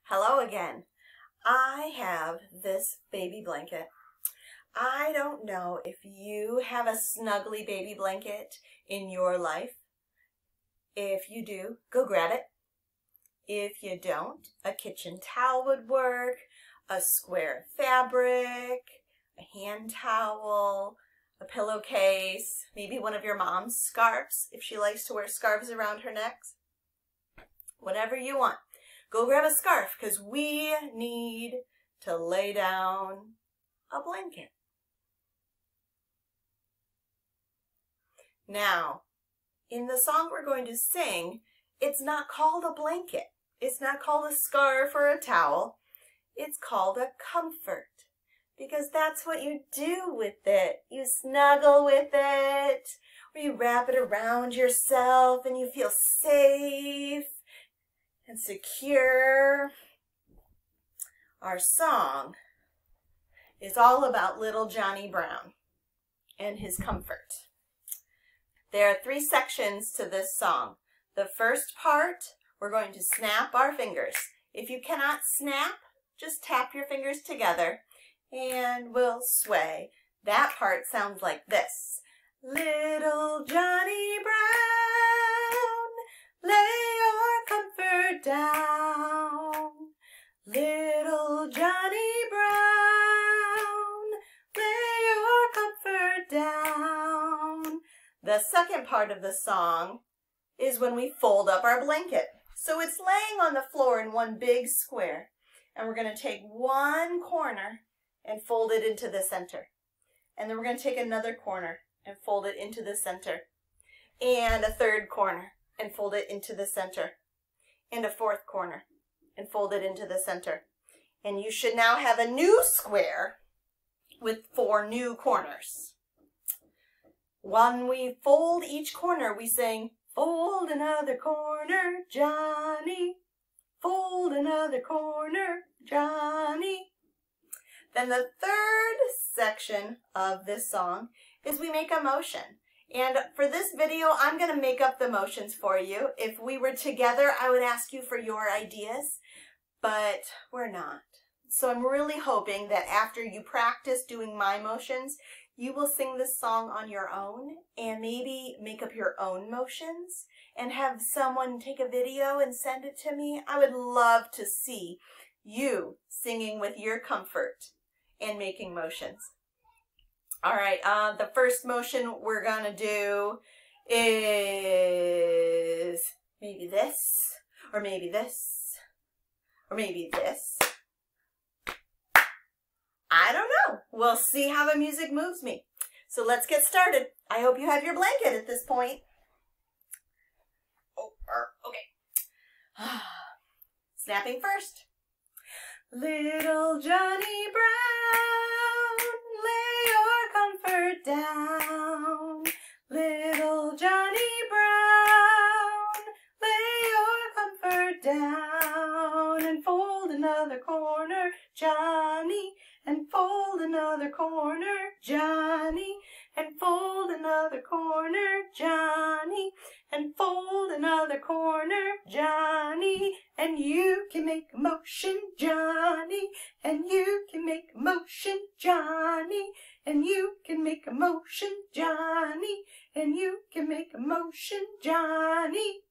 Hello again. I have this baby blanket. I don't know if you have a snuggly baby blanket in your life. If you do, go grab it. If you don't, a kitchen towel would work, a square fabric, a hand towel, a pillowcase, maybe one of your mom's scarves if she likes to wear scarves around her neck. Whatever you want. Go grab a scarf because we need to lay down a blanket. Now, in the song we're going to sing, it's not called a blanket. It's not called a scarf or a towel. It's called a comfort because that's what you do with it. You snuggle with it, or you wrap it around yourself and you feel safe and secure. Our song is all about little Johnny Brown and his comfort. There are 3 sections to this song. The first part, we're going to snap our fingers. If you cannot snap, just tap your fingers together and we'll sway. That part sounds like this. Little Johnny Brown, lay your comfort down. Little Johnny Brown, lay your comfort down. The second part of the song is when we fold up our blanket. So it's laying on the floor in one big square. And we're going to take one corner and fold it into the center. And then we're going to take another corner and fold it into the center. And a third corner and fold it into the center. And a fourth corner and fold it into the center. And you should now have a new square with 4 new corners. When we fold each corner, we sing, fold another corner, Johnny. Fold another corner, Johnny. Then the third section of this song is we make a motion. And for this video, I'm going to make up the motions for you. If we were together, I would ask you for your ideas, but we're not. So I'm really hoping that after you practice doing my motions, you will sing this song on your own and maybe make up your own motions and have someone take a video and send it to me. I would love to see you singing with your comfort and making motions. All right, the first motion we're gonna do is maybe this, or maybe this, or maybe this. I don't know. We'll see how the music moves me. So let's get started. I hope you have your blanket at this point. Oh, okay. Snapping first. Little Johnny Brown, lay your comfort down. Little Johnny Brown, lay your comfort down. And fold another corner, Johnny. And fold another corner, Johnny. And fold another corner, Johnny. And fold another corner, Johnny. And you can make a motion, Johnny. And you can make a motion, Johnny. And you can make a motion, Johnny. And you can make a motion, Johnny.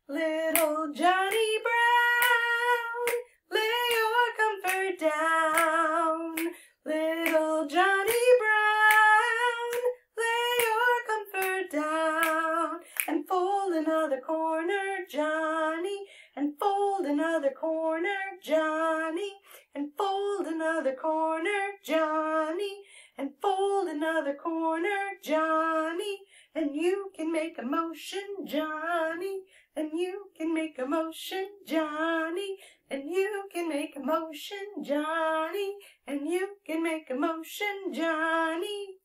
Little Johnny Brown, lay your comfort down. Little Johnny Brown, lay your comfort down. And fold another corner, Johnny. And fold another corner, Johnny. And fold another corner, Johnny. And fold another corner, Johnny. And you can make a motion, Johnny. And you can make a motion, Johnny. And you can make a motion, Johnny. And you can make a motion, Johnny.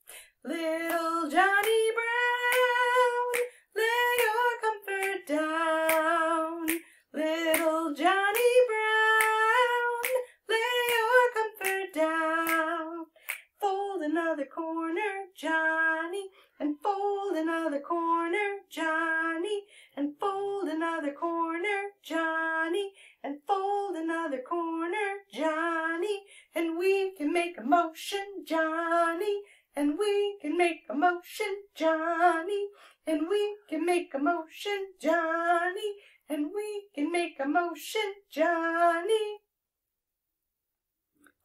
Little Johnny Brown, lay your comfort down. Little Johnny Brown, lay your comfort down. Fold another corner, Johnny. And fold another corner, Johnny. And fold another corner, Johnny. And fold another corner, Johnny, and we can make a motion, Johnny, and we can make a motion, Johnny, and we can make a motion, Johnny, and we can make a motion, Johnny.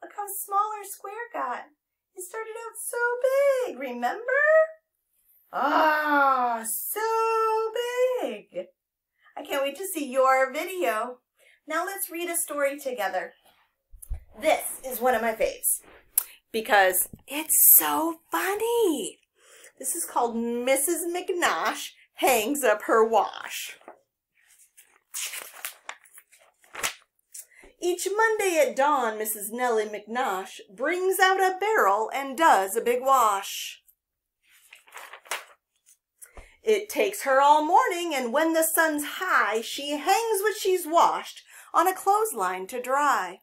Look how small our square got. It started out so big, remember? Ah, so big. I can't wait to see your video. Now let's read a story together. This is one of my faves because it's so funny. This is called Mrs. McNosh Hangs Up Her Wash. Each Monday at dawn, Mrs. Nellie McNosh brings out a barrel and does a big wash. It takes her all morning, and when the sun's high, she hangs what she's washed on a clothesline to dry.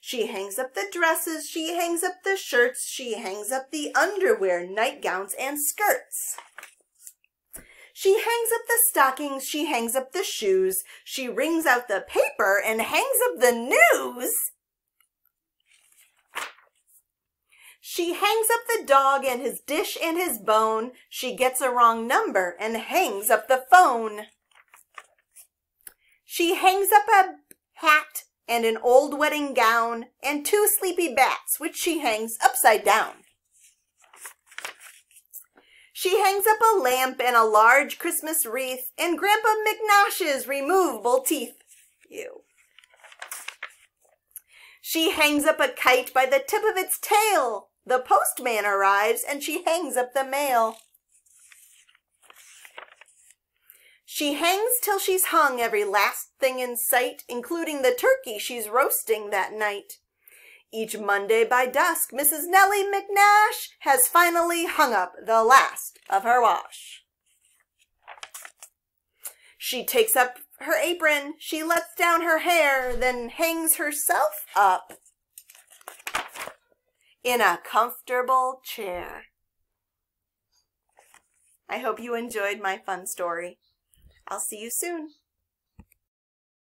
She hangs up the dresses, she hangs up the shirts, she hangs up the underwear, nightgowns, and skirts. She hangs up the stockings, she hangs up the shoes, she wrings out the paper and hangs up the news. She hangs up the dog and his dish and his bone. She gets a wrong number and hangs up the phone. She hangs up a hat and an old wedding gown and 2 sleepy bats, which she hangs upside down. She hangs up a lamp and a large Christmas wreath and Grandpa McNosh's removable teeth. Ew. She hangs up a kite by the tip of its tail. The postman arrives and she hangs up the mail. She hangs till she's hung every last thing in sight, including the turkey she's roasting that night. Each Monday by dusk, Mrs. Nellie McNosh has finally hung up the last of her wash. She takes up her apron, she lets down her hair, then hangs herself up in a comfortable chair. I hope you enjoyed my fun story. I'll see you soon.